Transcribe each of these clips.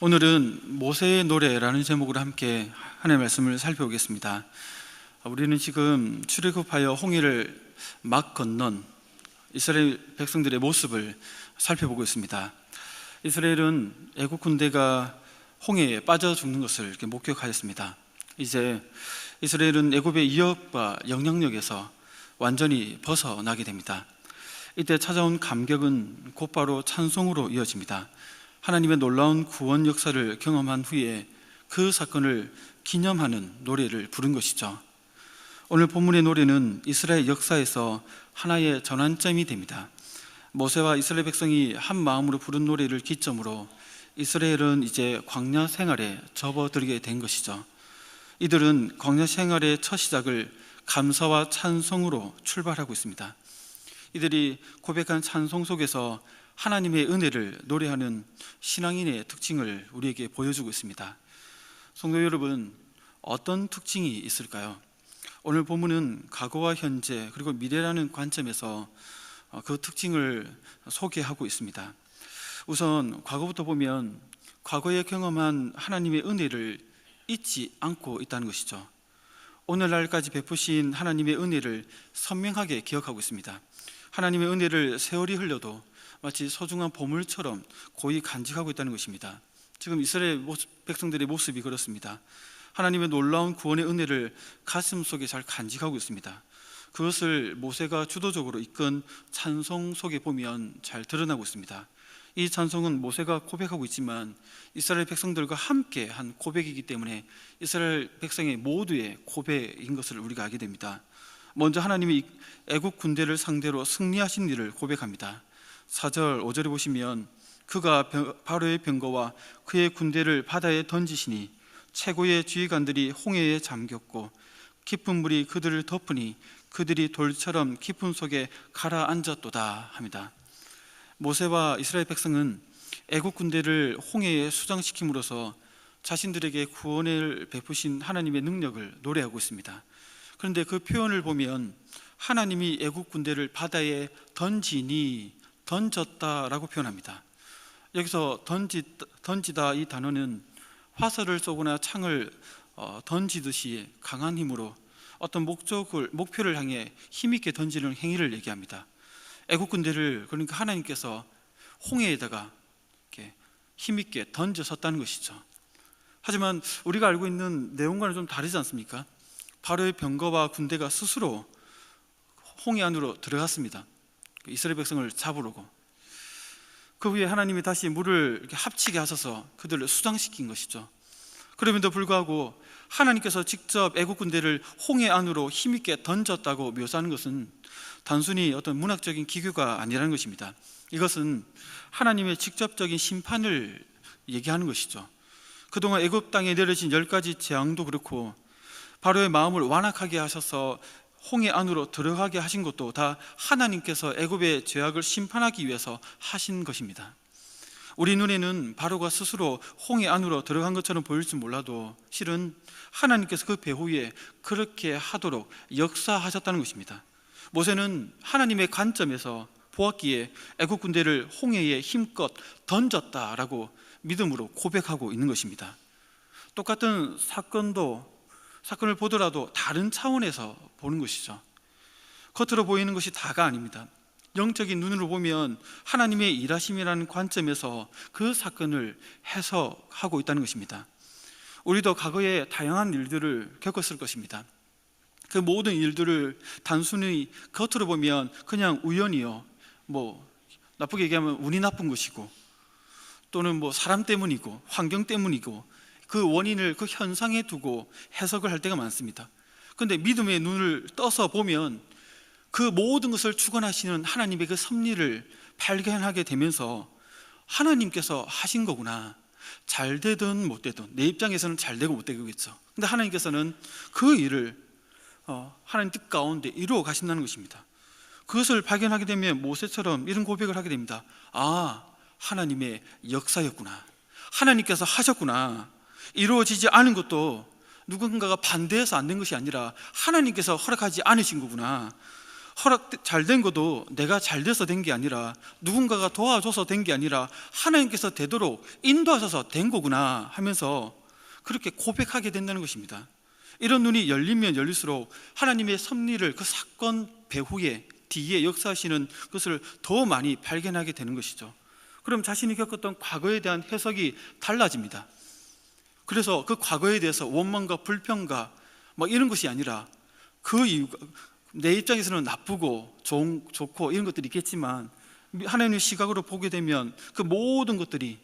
오늘은 모세의 노래라는 제목으로 함께 하나님의 말씀을 살펴보겠습니다. 우리는 지금 출애굽하여 홍해를 막 건넌 이스라엘 백성들의 모습을 살펴보고 있습니다. 이스라엘은 애국 군대가 홍해에 빠져 죽는 것을 이렇게 목격하였습니다. 이제 이스라엘은 애굽의 위협과 영향력에서 완전히 벗어나게 됩니다. 이때 찾아온 감격은 곧바로 찬송으로 이어집니다. 하나님의 놀라운 구원 역사를 경험한 후에 그 사건을 기념하는 노래를 부른 것이죠. 오늘 본문의 노래는 이스라엘 역사에서 하나의 전환점이 됩니다. 모세와 이스라엘 백성이 한 마음으로 부른 노래를 기점으로 이스라엘은 이제 광야 생활에 접어들게 된 것이죠. 이들은 광야 생활의 첫 시작을 감사와 찬송으로 출발하고 있습니다. 이들이 고백한 찬송 속에서 하나님의 은혜를 노래하는 신앙인의 특징을 우리에게 보여주고 있습니다. 성도 여러분, 어떤 특징이 있을까요? 오늘 본문은 과거와 현재 그리고 미래라는 관점에서 그 특징을 소개하고 있습니다. 우선 과거부터 보면 과거에 경험한 하나님의 은혜를 잊지 않고 있다는 것이죠. 오늘날까지 베푸신 하나님의 은혜를 선명하게 기억하고 있습니다. 하나님의 은혜를 세월이 흘려도 마치 소중한 보물처럼 고이 간직하고 있다는 것입니다. 지금 이스라엘 백성들의 모습이 그렇습니다. 하나님의 놀라운 구원의 은혜를 가슴속에 잘 간직하고 있습니다. 그것을 모세가 주도적으로 이끈 찬송 속에 보면 잘 드러나고 있습니다. 이 찬송은 모세가 고백하고 있지만 이스라엘 백성들과 함께 한 고백이기 때문에 이스라엘 백성의 모두의 고백인 것을 우리가 알게 됩니다. 먼저 하나님이 애국 군대를 상대로 승리하신 일을 고백합니다. 4절, 5절에 보시면 그가 바로의 병거와 그의 군대를 바다에 던지시니 최고의 지휘관들이 홍해에 잠겼고 깊은 물이 그들을 덮으니 그들이 돌처럼 깊은 속에 가라앉았도다 합니다. 모세와 이스라엘 백성은 애국 군대를 홍해에 수장시킴으로써 자신들에게 구원을 베푸신 하나님의 능력을 노래하고 있습니다. 그런데 그 표현을 보면 하나님이 애국 군대를 바다에 던졌다라고 표현합니다. 여기서 던지다 이 단어는 화살을 쏘거나 창을 던지듯이 강한 힘으로 어떤 목표를 향해 힘있게 던지는 행위를 얘기합니다. 애국 군대를 그러니까 하나님께서 홍해에다가 이렇게 힘있게 던졌었다는 것이죠. 하지만 우리가 알고 있는 내용과는 좀 다르지 않습니까? 바로의 병거와 군대가 스스로 홍해 안으로 들어갔습니다. 이스라엘 백성을 잡으려고. 그 후에 하나님이 다시 물을 이렇게 합치게 하셔서 그들을 수장시킨 것이죠. 그럼에도 불구하고 하나님께서 직접 애국 군대를 홍해 안으로 힘있게 던졌다고 묘사하는 것은 단순히 어떤 문학적인 기교가 아니라는 것입니다. 이것은 하나님의 직접적인 심판을 얘기하는 것이죠. 그동안 애굽 땅에 내려진 10가지 재앙도 그렇고 바로의 마음을 완악하게 하셔서 홍해 안으로 들어가게 하신 것도 다 하나님께서 애굽의 죄악을 심판하기 위해서 하신 것입니다. 우리 눈에는 바로가 스스로 홍해 안으로 들어간 것처럼 보일지 몰라도 실은 하나님께서 그 배후에 그렇게 하도록 역사하셨다는 것입니다. 모세는 하나님의 관점에서 보았기에 애국 군대를 홍해에 힘껏 던졌다라고 믿음으로 고백하고 있는 것입니다. 똑같은 사건을 보더라도 다른 차원에서 보는 것이죠. 겉으로 보이는 것이 다가 아닙니다. 영적인 눈으로 보면 하나님의 일하심이라는 관점에서 그 사건을 해석하고 있다는 것입니다. 우리도 과거에 다양한 일들을 겪었을 것입니다. 그 모든 일들을 단순히 겉으로 보면 그냥 우연이요, 나쁘게 얘기하면 운이 나쁜 것이고 또는 사람 때문이고 환경 때문이고 그 원인을 그 현상에 두고 해석을 할 때가 많습니다. 그런데 믿음의 눈을 떠서 보면 그 모든 것을 주관하시는 하나님의 그 섭리를 발견하게 되면서 하나님께서 하신 거구나. 잘 되든 못 되든 내 입장에서는 잘 되고 못 되겠죠. 근데 하나님께서는 그 일을 하나님 뜻 가운데 이루어 가신다는 것입니다. 그것을 발견하게 되면 모세처럼 이런 고백을 하게 됩니다. 아, 하나님의 역사였구나. 하나님께서 하셨구나. 이루어지지 않은 것도 누군가가 반대해서 안 된 것이 아니라 하나님께서 허락하지 않으신 거구나. 허락 잘 된 것도 내가 잘 돼서 된 게 아니라 누군가가 도와줘서 된 게 아니라 하나님께서 되도록 인도하셔서 된 거구나 하면서 그렇게 고백하게 된다는 것입니다. 이런 눈이 열리면 열릴수록 하나님의 섭리를 그 사건 배후에 뒤에 역사하시는 것을 더 많이 발견하게 되는 것이죠. 그럼 자신이 겪었던 과거에 대한 해석이 달라집니다. 그래서 그 과거에 대해서 원망과 불평과 이런 것이 아니라 그 이유가 내 입장에서는 나쁘고 좋고 이런 것들이 있겠지만 하나님의 시각으로 보게 되면 그 모든 것들이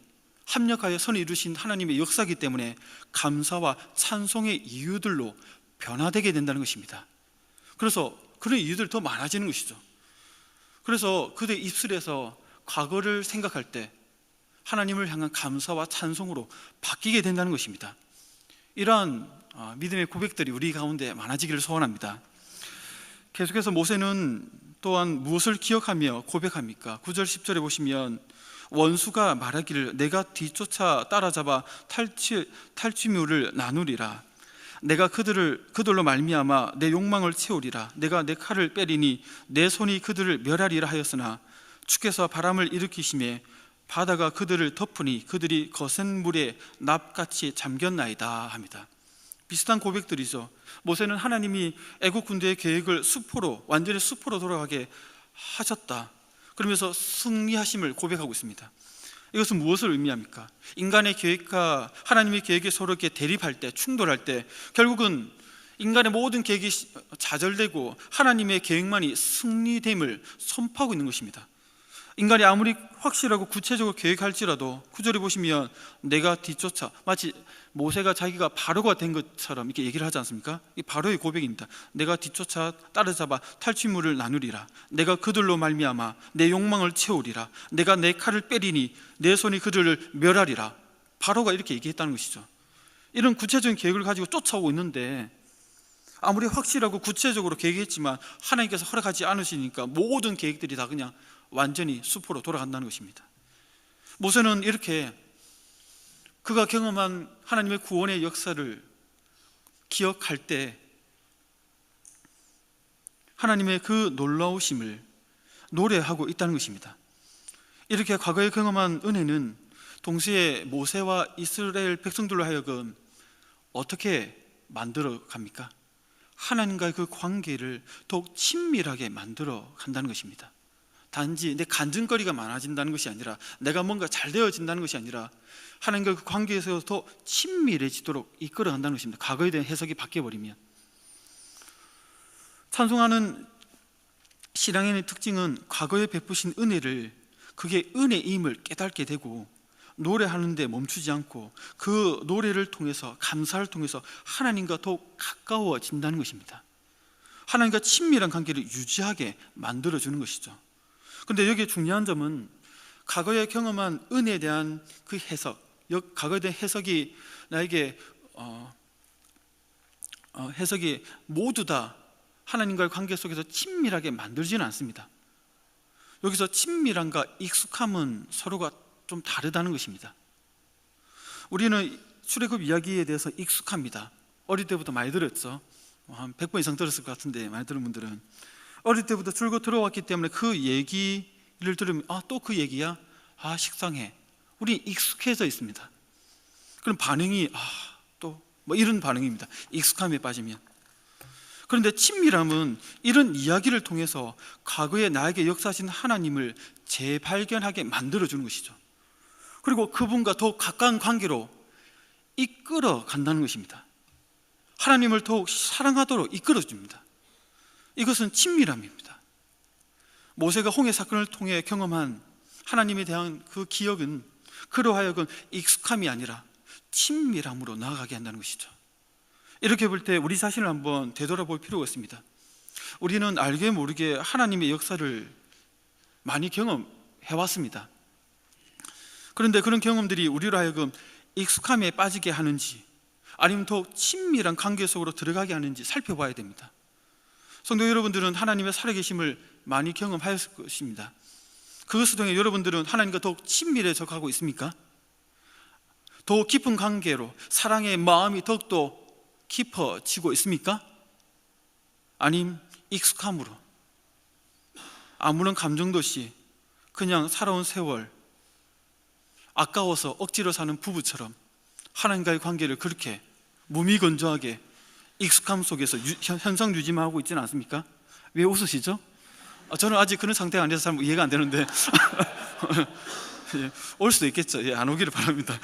합력하여 선을 이루신 하나님의 역사이기 때문에 감사와 찬송의 이유들로 변화되게 된다는 것입니다. 그래서 그런 이유들이 더 많아지는 것이죠. 그래서 그들의 입술에서 과거를 생각할 때 하나님을 향한 감사와 찬송으로 바뀌게 된다는 것입니다. 이러한 믿음의 고백들이 우리 가운데 많아지기를 소원합니다. 계속해서 모세는 또한 무엇을 기억하며 고백합니까? 9절 10절에 보시면 원수가 말하기를 내가 뒤쫓아 따라잡아 탈취물을 나누리라. 내가 그들로 말미암아 내 욕망을 채우리라. 내가 내 칼을 빼리니 내 손이 그들을 멸하리라 하였으나 주께서 바람을 일으키심에 바다가 그들을 덮으니 그들이 거센 물에 납같이 잠겼나이다 합니다. 비슷한 고백들이죠. 모세는 하나님이 애국 군대의 계획을 완전히 수포로 돌아가게 하셨다, 그러면서 승리하심을 고백하고 있습니다. 이것은 무엇을 의미합니까? 인간의 계획과 하나님의 계획이 서로 이렇게 대립할 때, 충돌할 때 결국은 인간의 모든 계획이 좌절되고 하나님의 계획만이 승리됨을 선포하고 있는 것입니다. 인간이 아무리 확실하고 구체적으로 계획할지라도 9절에 보시면 내가 뒤쫓아, 마치 모세가 자기가 바로가 된 것처럼 이렇게 얘기를 하지 않습니까? 이 바로의 고백입니다. 내가 뒤쫓아 따라잡아 탈취물을 나누리라. 내가 그들로 말미암아 내 욕망을 채우리라. 내가 내 칼을 빼리니 내 손이 그들을 멸하리라. 바로가 이렇게 얘기했다는 것이죠. 이런 구체적인 계획을 가지고 쫓아오고 있는데 아무리 확실하고 구체적으로 계획했지만 하나님께서 허락하지 않으시니까 모든 계획들이 다 그냥 완전히 수포로 돌아간다는 것입니다. 모세는 이렇게 그가 경험한 하나님의 구원의 역사를 기억할 때 하나님의 그 놀라우심을 노래하고 있다는 것입니다. 이렇게 과거에 경험한 은혜는 동시에 모세와 이스라엘 백성들로 하여금 어떻게 만들어 갑니까? 하나님과의 그 관계를 더욱 친밀하게 만들어 간다는 것입니다. 단지 내 간증거리가 많아진다는 것이 아니라, 내가 뭔가 잘 되어진다는 것이 아니라 하나님과 그 관계에서 더 친밀해지도록 이끌어 간다는 것입니다. 과거에 대한 해석이 바뀌어버리면. 찬송하는 신앙인의 특징은 과거에 베푸신 은혜를, 그게 은혜임을 깨닫게 되고 노래하는 데 멈추지 않고 그 노래를 통해서, 감사를 통해서 하나님과 더욱 가까워진다는 것입니다. 하나님과 친밀한 관계를 유지하게 만들어주는 것이죠. 그런데 여기에 중요한 점은 과거에 경험한 은혜에 대한 그 해석, 과거에 대한 해석이 나에게 해석이 모두 다 하나님과의 관계 속에서 친밀하게 만들지는 않습니다. 여기서 친밀함과 익숙함은 서로가 좀 다르다는 것입니다. 우리는 출애굽 이야기에 대해서 익숙합니다. 어릴 때부터 많이 들었죠. 한 100번 이상 들었을 것 같은데, 많이 들은 분들은 어릴 때부터 줄곧 들어왔기 때문에 그 얘기를 들으면 또 그 얘기야? 식상해. 우리 익숙해져 있습니다. 그럼 반응이 또 이런 반응입니다. 익숙함에 빠지면. 그런데 친밀함은 이런 이야기를 통해서 과거에 나에게 역사하신 하나님을 재발견하게 만들어주는 것이죠. 그리고 그분과 더욱 가까운 관계로 이끌어 간다는 것입니다. 하나님을 더욱 사랑하도록 이끌어줍니다. 이것은 친밀함입니다. 모세가 홍해 사건을 통해 경험한 하나님에 대한 그 기억은 그로 하여금 익숙함이 아니라 친밀함으로 나아가게 한다는 것이죠. 이렇게 볼 때 우리 자신을 한번 되돌아볼 필요가 있습니다. 우리는 알게 모르게 하나님의 역사를 많이 경험해왔습니다. 그런데 그런 경험들이 우리로 하여금 익숙함에 빠지게 하는지, 아니면 더욱 친밀한 관계 속으로 들어가게 하는지 살펴봐야 됩니다. 성도 여러분들은 하나님의 살아계심을 많이 경험하였을 것입니다. 그것을 통해 여러분들은 하나님과 더욱 친밀해져 가고 있습니까? 더욱 깊은 관계로 사랑의 마음이 더욱더 깊어지고 있습니까? 아님 익숙함으로, 아무런 감정도 없이 그냥 살아온 세월, 아까워서 억지로 사는 부부처럼 하나님과의 관계를 그렇게 무미건조하게 익숙함 속에서 현상 유지만 하고 있지는 않습니까? 왜 웃으시죠? 저는 아직 그런 상태가 아니라서 잘 이해가 안 되는데 예, 올 수도 있겠죠. 예, 안 오기를 바랍니다.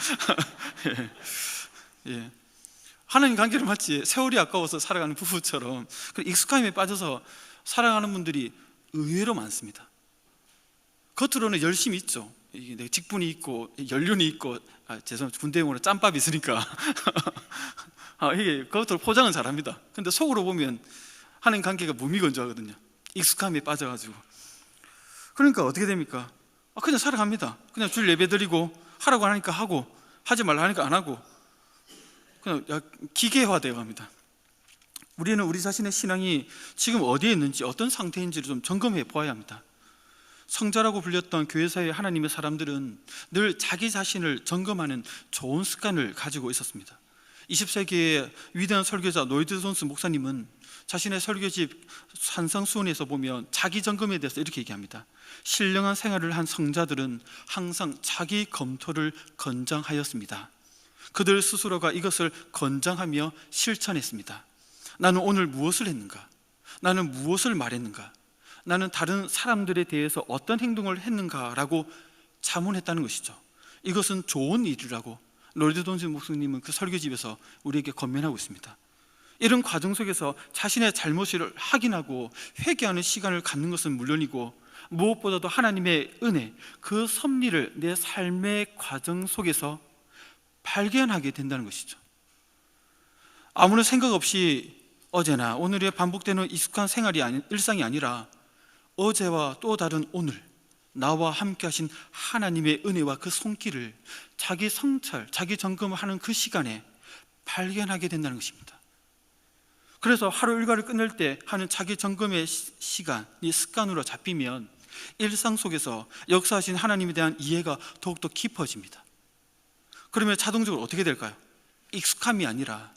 예. 하나님 관계를 마치 세월이 아까워서 살아가는 부부처럼 익숙함에 빠져서 살아가는 분들이 의외로 많습니다. 겉으로는 열심히 있죠. 이게 직분이 있고 연륜이 있고, 죄송합니다. 군대 용어로 짬밥이 있으니까 이게 겉으로 포장은 잘합니다. 근데 속으로 보면 하나님 관계가 무미건조하거든요. 익숙함에 빠져가지고. 그러니까 어떻게 됩니까? 그냥 살아갑니다. 그냥 주일 예배 드리고 하라고 하니까 하고, 하지 말라 하니까 안 하고, 그냥 기계화되어 갑니다. 우리는 우리 자신의 신앙이 지금 어디에 있는지, 어떤 상태인지를 좀 점검해 보아야 합니다. 성자라고 불렸던 교회사의 하나님의 사람들은 늘 자기 자신을 점검하는 좋은 습관을 가지고 있었습니다. 20세기의 위대한 설교자 노이드 존스 목사님은 자신의 설교집 산상수훈에서 보면 자기 점검에 대해서 이렇게 얘기합니다. 신령한 생활을 한 성자들은 항상 자기 검토를 권장하였습니다. 그들 스스로가 이것을 권장하며 실천했습니다. 나는 오늘 무엇을 했는가? 나는 무엇을 말했는가? 나는 다른 사람들에 대해서 어떤 행동을 했는가라고 자문했다는 것이죠. 이것은 좋은 일이라고 노이드 존스 목사님은 그 설교집에서 우리에게 권면하고 있습니다. 이런 과정 속에서 자신의 잘못을 확인하고 회개하는 시간을 갖는 것은 물론이고, 무엇보다도 하나님의 은혜, 그 섭리를 내 삶의 과정 속에서 발견하게 된다는 것이죠. 아무런 생각 없이 어제나 오늘에 반복되는 익숙한 생활이 일상이 아니라 어제와 또 다른 오늘, 나와 함께 하신 하나님의 은혜와 그 손길을 자기 성찰, 자기 점검을 하는 그 시간에 발견하게 된다는 것입니다. 그래서 하루 일과를 끝낼 때 하는 자기 점검의 시간이 습관으로 잡히면 일상 속에서 역사하신 하나님에 대한 이해가 더욱더 깊어집니다. 그러면 자동적으로 어떻게 될까요? 익숙함이 아니라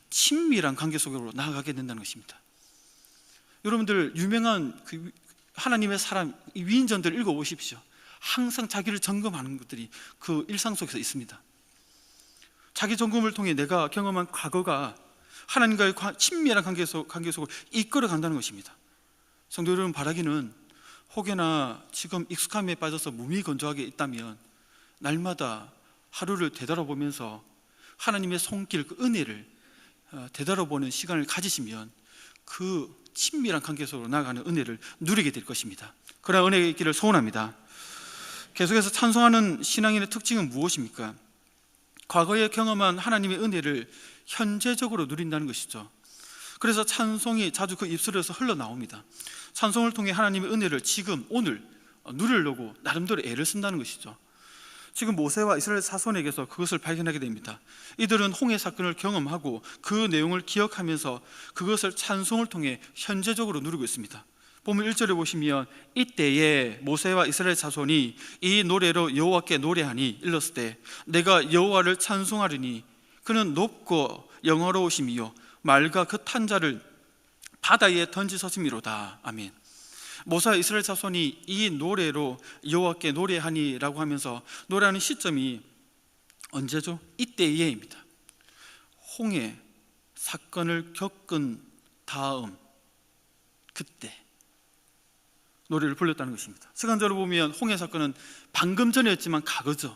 친밀한 관계 속으로 나아가게 된다는 것입니다. 여러분들 유명한 그 하나님의 사람 위인전들 읽어보십시오. 항상 자기를 점검하는 것들이 그 일상 속에서 있습니다. 자기 점검을 통해 내가 경험한 과거가 하나님과의 친밀한 관계 속을 이끌어 간다는 것입니다. 성도 여러분, 바라기는 혹여나 지금 익숙함에 빠져서 무미건조하게 있다면 날마다 하루를 되돌아보면서 하나님의 손길, 그 은혜를 되돌아보는 시간을 가지시면 그 친밀한 관계 속으로 나아가는 은혜를 누리게 될 것입니다. 그러나 은혜가 있기를 소원합니다. 계속해서 찬송하는 신앙인의 특징은 무엇입니까? 과거에 경험한 하나님의 은혜를 현재적으로 누린다는 것이죠. 그래서 찬송이 자주 그 입술에서 흘러나옵니다. 찬송을 통해 하나님의 은혜를 지금 오늘 누리려고 나름대로 애를 쓴다는 것이죠. 지금 모세와 이스라엘 자손에게서 그것을 발견하게 됩니다. 이들은 홍해 사건을 경험하고 그 내용을 기억하면서 그것을 찬송을 통해 현재적으로 누리고 있습니다. 보면 1절에 보시면 이때에 모세와 이스라엘 자손이 이 노래로 여호와께 노래하니 일렀을 때 내가 여호와를 찬송하리니 그는 높고 영화로우심이요 말과 그 탄 자를 바다에 던지셨음이로다. 아멘. 모세와 이스라엘 자손이 이 노래로 여호와께 노래하니라고 하면서 노래하는 시점이 언제죠? 이때에입니다. 홍해 사건을 겪은 다음 그때 노래를 불렀다는 것입니다. 시간적으로 보면 홍해 사건은 방금 전이었지만 과거죠.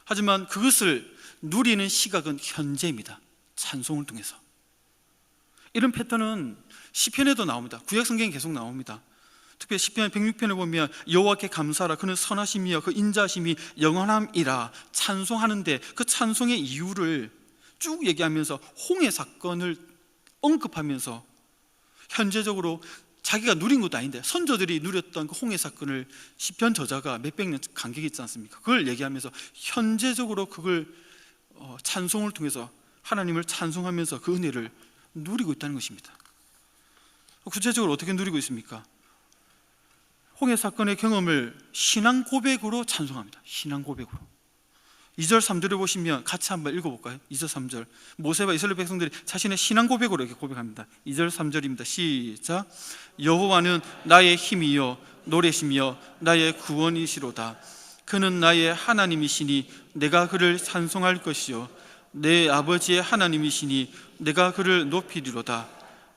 하지만 그것을 누리는 시각은 현재입니다. 찬송을 통해서. 이런 패턴은 시편에도 나옵니다. 구약 성경에 계속 나옵니다. 특별히 시편 106편을 보면 여호와께 감사하라 그는 선하심이여 그 인자심이 영원함이라 찬송하는데 그 찬송의 이유를 쭉 얘기하면서 홍해 사건을 언급하면서 현재적으로 자기가 누린 것도 아닌데 선조들이 누렸던 그 홍해 사건을 시편 저자가 몇백 년 간격이 있지 않습니까? 그걸 얘기하면서 현재적으로 그걸 찬송을 통해서 하나님을 찬송하면서 그 은혜를 누리고 있다는 것입니다. 구체적으로 어떻게 누리고 있습니까? 홍해 사건의 경험을 신앙 고백으로 찬송합니다. 신앙 고백으로. 2절 3절을 보시면 같이 한번 읽어볼까요? 2절 3절 모세와 이스라엘 백성들이 자신의 신앙 고백으로 이렇게 고백합니다. 2절 3절입니다. 시작. 여호와는 나의 힘이요 노래시며 나의 구원이시로다. 그는 나의 하나님이시니 내가 그를 찬송할 것이요 내 아버지의 하나님이시니 내가 그를 높이리로다.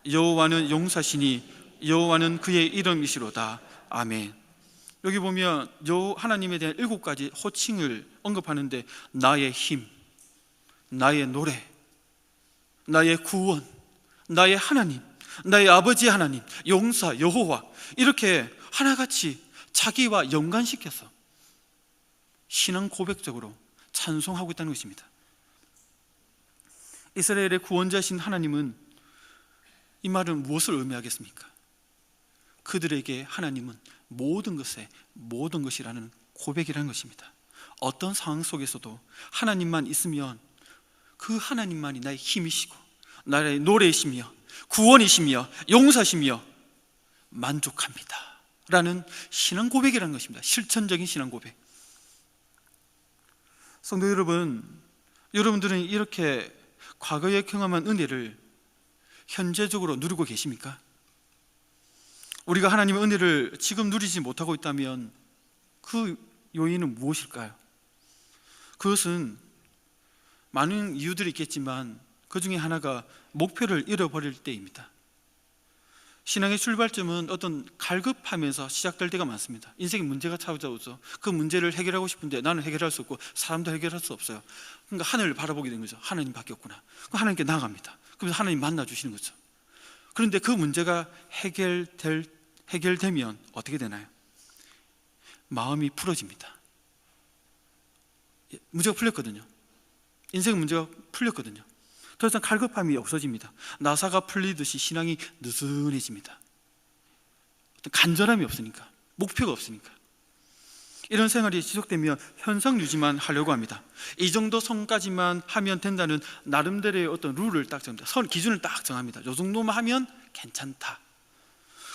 여호와는 용사시니 여호와는 그의 이름이시로다. 아멘. 여기 보면 하나님에 대한 7가지 호칭을 언급하는데 나의 힘, 나의 노래, 나의 구원, 나의 하나님, 나의 아버지 하나님, 용사, 여호와, 이렇게 하나같이 자기와 연관시켜서 신앙 고백적으로 찬송하고 있다는 것입니다. 이스라엘의 구원자신 하나님은, 이 말은 무엇을 의미하겠습니까? 그들에게 하나님은 모든 것이라는 고백이라는 것입니다. 어떤 상황 속에서도 하나님만 있으면 그 하나님만이 나의 힘이시고 나의 노래이시며 구원이시며 용사시며 만족합니다 라는 신앙 고백이라는 것입니다. 실천적인 신앙 고백. 성도 여러분, 여러분들은 이렇게 과거에 경험한 은혜를 현재적으로 누리고 계십니까? 우리가 하나님의 은혜를 지금 누리지 못하고 있다면 그 요인은 무엇일까요? 그것은 많은 이유들이 있겠지만 그 중에 하나가 목표를 잃어버릴 때입니다. 신앙의 출발점은 어떤 갈급하면서 시작될 때가 많습니다. 인생에 문제가 찾아오죠. 그 문제를 해결하고 싶은데 나는 해결할 수 없고 사람도 해결할 수 없어요. 그러니까 하늘을 바라보게 된 거죠. 하나님밖에 없구나. 그럼 하나님께 나아갑니다. 그래서 하나님 만나주시는 거죠. 그런데 그 문제가 해결되면 어떻게 되나요? 마음이 풀어집니다. 문제가 풀렸거든요. 인생 문제가 풀렸거든요. 더 이상 갈급함이 없어집니다. 나사가 풀리듯이 신앙이 느슨해집니다. 어떤 간절함이 없으니까, 목표가 없으니까. 이런 생활이 지속되면 현상 유지만 하려고 합니다. 이 정도 선까지만 하면 된다는 나름대로의 어떤 룰을 딱 정합니다. 기준을 딱 정합니다. 이 정도만 하면 괜찮다.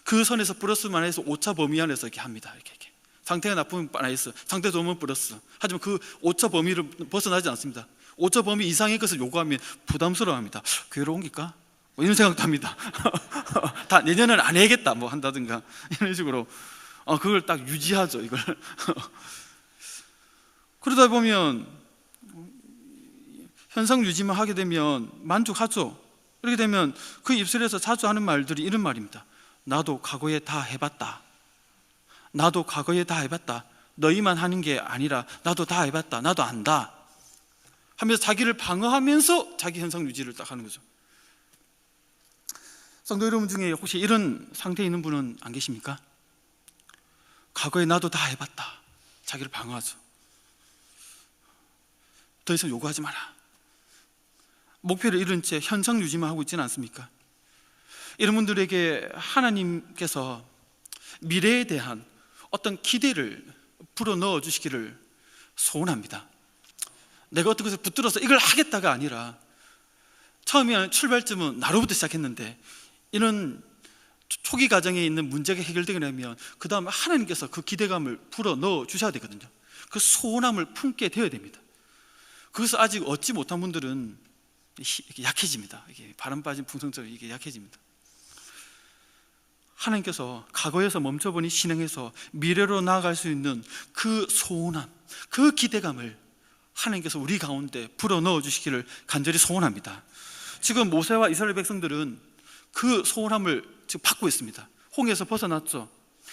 그 선에서 플러스만 해서 오차 범위 안에서 이렇게 합니다. 이렇게. 상태가 나쁘면 마이너스, 상태 좋으면 플러스. 하지만 그 오차 범위를 벗어나지 않습니다. 오차 범위 이상의 것을 요구하면 부담스러워합니다. 교회로 옮길까? 뭐 이런 생각도 합니다. 다 내년은 안 해야겠다 뭐 한다든가 이런 식으로 그걸 딱 유지하죠. 이걸 그러다 보면 현상 유지만 하게 되면 만족하죠. 그렇게 되면 그 입술에서 자주 하는 말들이 이런 말입니다. 나도 과거에 다 해봤다. 나도 과거에 다 해봤다. 너희만 하는 게 아니라 나도 다 해봤다. 나도 안다 하면서 자기를 방어하면서 자기 현상 유지를 딱 하는 거죠. 성도 여러분 중에 혹시 이런 상태에 있는 분은 안 계십니까? 과거에 나도 다 해봤다. 자기를 방어하죠. 더 이상 요구하지 마라. 목표를 잃은 채 현상 유지만 하고 있지는 않습니까? 이런 분들에게 하나님께서 미래에 대한 어떤 기대를 불어넣어 주시기를 소원합니다. 내가 어떤 것을 붙들어서 이걸 하겠다가 아니라, 처음에 출발점은 나로부터 시작했는데 이런 초기 과정에 있는 문제가 해결되게 되면 그 다음에 하나님께서 그 기대감을 불어넣어 주셔야 되거든요. 그 소원함을 품게 되어야 됩니다. 그것을 아직 얻지 못한 분들은 약해집니다. 이게 바람 빠진 풍성처럼 이게 약해집니다. 하나님께서 과거에서 멈춰보니 신앙에서 미래로 나아갈 수 있는 그 소원함, 그 기대감을 하나님께서 우리 가운데 불어넣어 주시기를 간절히 소원합니다. 지금 모세와 이스라엘 백성들은 그 소원함을 지금 받고 있습니다. 홍해에서 벗어났죠.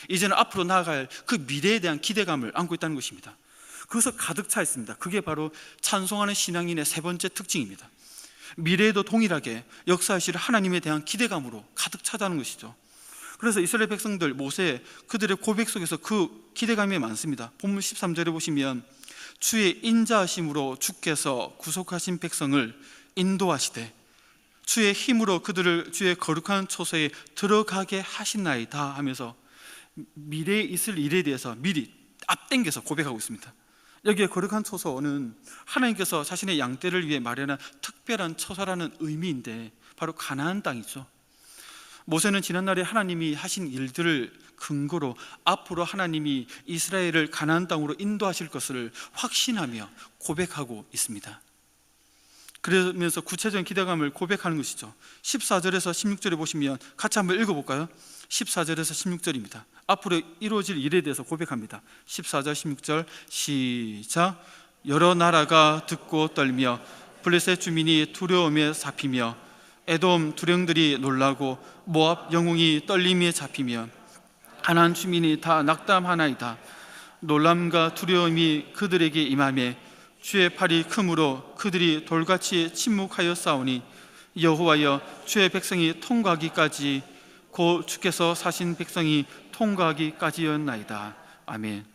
이제는 앞으로 나아갈 그 미래에 대한 기대감을 안고 있다는 것입니다. 그것을 가득 차 있습니다. 그게 바로 찬송하는 신앙인의 세 번째 특징입니다. 미래에도 동일하게 역사하실 하나님에 대한 기대감으로 가득 차다는 것이죠. 그래서 이스라엘 백성들, 모세, 그들의 고백 속에서 그 기대감이 많습니다. 본문 13절에 보시면 주의 인자하심으로 주께서 구속하신 백성을 인도하시되 주의 힘으로 그들을 주의 거룩한 초소에 들어가게 하신나이다 하면서 미래에 있을 일에 대해서 미리 앞당겨서 고백하고 있습니다. 여기에 거룩한 초소는 하나님께서 자신의 양떼를 위해 마련한 특별한 처소라는 의미인데 바로 가나안 땅이죠. 모세는 지난날에 하나님이 하신 일들을 근거로 앞으로 하나님이 이스라엘을 가나안 땅으로 인도하실 것을 확신하며 고백하고 있습니다. 그러면서 구체적인 기대감을 고백하는 것이죠. 14절에서 16절에 보시면 같이 한번 읽어볼까요? 14절에서 16절입니다. 앞으로 이루어질 일에 대해서 고백합니다. 14절 16절 시작. 여러 나라가 듣고 떨며 블레셋 주민이 두려움에 잡히며 에돔 두령들이 놀라고 모압 영웅이 떨림에 잡히며 가나안 주민이 다 낙담하나이다. 놀람과 두려움이 그들에게 임하매 주의 팔이 크므로 그들이 돌같이 침묵하여 싸우니 여호와여 주의 백성이 통과하기까지 곧 주께서 사신 백성이 통과하기까지였나이다. 아멘.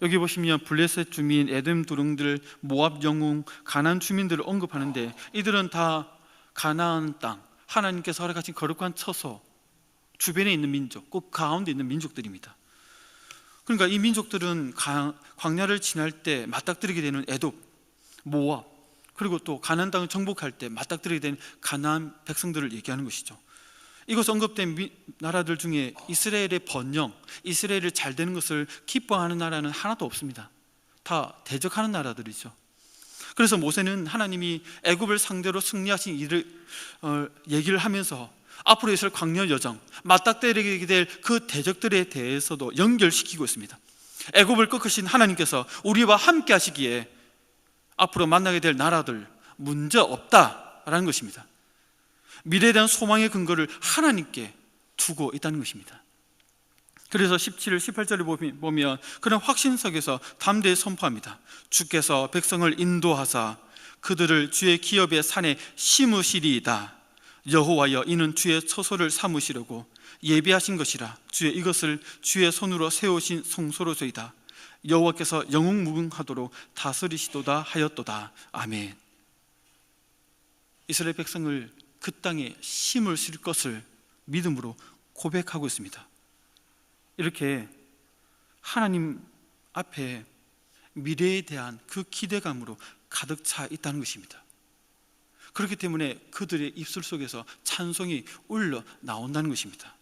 여기 보시면 블레셋 주민, 에돔 두령들, 모압 영웅, 가나안 주민들을 언급하는데 이들은 다 가나안 땅, 하나님께서 허락하신 거룩한 처소 주변에 있는 민족, 꼭 가운데 있는 민족들입니다. 그러니까 이 민족들은 광야를 지날 때 맞닥뜨리게 되는 에돔, 모압, 그리고 또 가나안 땅을 정복할 때 맞닥뜨리게 되는 가나안 백성들을 얘기하는 것이죠. 이곳 언급된 나라들 중에 이스라엘의 번영, 이스라엘이 잘 되는 것을 기뻐하는 나라는 하나도 없습니다. 다 대적하는 나라들이죠. 그래서 모세는 하나님이 애굽을 상대로 승리하신 일을 얘기를 하면서 앞으로 있을 광야 여정, 맞닥뜨리게 될 그 대적들에 대해서도 연결시키고 있습니다. 애굽을 꺾으신 하나님께서 우리와 함께 하시기에 앞으로 만나게 될 나라들 문제 없다라는 것입니다. 미래에 대한 소망의 근거를 하나님께 두고 있다는 것입니다. 그래서 17, 18절을 보면 그런 확신 속에서 담대히 선포합니다. 주께서 백성을 인도하사 그들을 주의 기업의 산에 심으시리이다. 여호와여 이는 주의 처소를 삼으시려고 예비하신 것이라. 주의 이것을 주의 손으로 세우신 성소로소이다. 여호와께서 영웅무궁하도록 다스리시도다 하였도다. 아멘. 이스라엘 백성을 그 땅에 심으실 것을 믿음으로 고백하고 있습니다. 이렇게 하나님 앞에 미래에 대한 그 기대감으로 가득 차 있다는 것입니다. 그렇기 때문에 그들의 입술 속에서 찬송이 울려 나온다는 것입니다.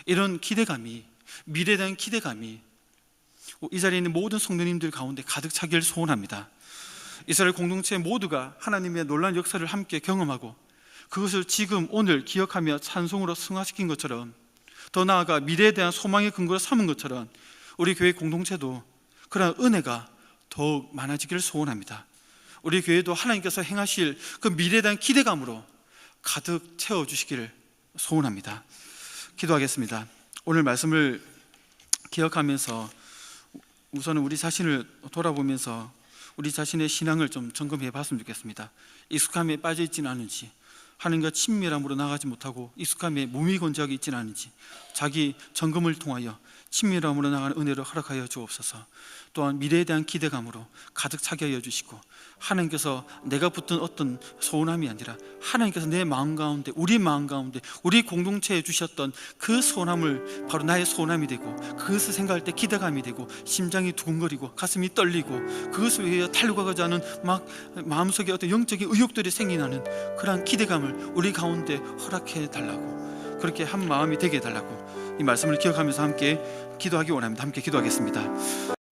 이런 기대감이, 미래에 대한 기대감이 이 자리에 있는 모든 성도님들 가운데 가득 차기를 소원합니다. 이스라엘 공동체 모두가 하나님의 놀라운 역사를 함께 경험하고 그것을 지금 오늘 기억하며 찬송으로 승화시킨 것처럼, 더 나아가 미래에 대한 소망의 근거로 삼은 것처럼 우리 교회 공동체도 그런 은혜가 더욱 많아지기를 소원합니다. 우리 교회도 하나님께서 행하실 그 미래에 대한 기대감으로 가득 채워주시기를 소원합니다. 기도하겠습니다. 오늘 말씀을 기억하면서 우선은 우리 자신을 돌아보면서 우리 자신의 신앙을 좀 점검해 봤으면 좋겠습니다. 익숙함에 빠져 있지는 않은지, 하나님과 친밀함으로 나가지 못하고 익숙함에 무미건조하게 있지는 않은지 자기 점검을 통하여 친밀함으로 나가는 은혜를 허락하여 주옵소서. 또한 미래에 대한 기대감으로 가득 차게 하여 주시고, 하나님께서 내가 붙든 어떤 소원함이 아니라 하나님께서 내 마음 가운데, 우리 마음 가운데, 우리 공동체에 주셨던 그 소원함을 바로 나의 소원함이 되고, 그것을 생각할 때 기대감이 되고, 심장이 두근거리고 가슴이 떨리고, 그것을 위해 달려가고자 하는 막 마음속에 어떤 영적인 의욕들이 생기나는 그러한 기대감을 우리 가운데 허락해 달라고, 그렇게 한 마음이 되게 해달라고 이 말씀을 기억하면서 함께 기도하기 원합니다. 함께 기도하겠습니다.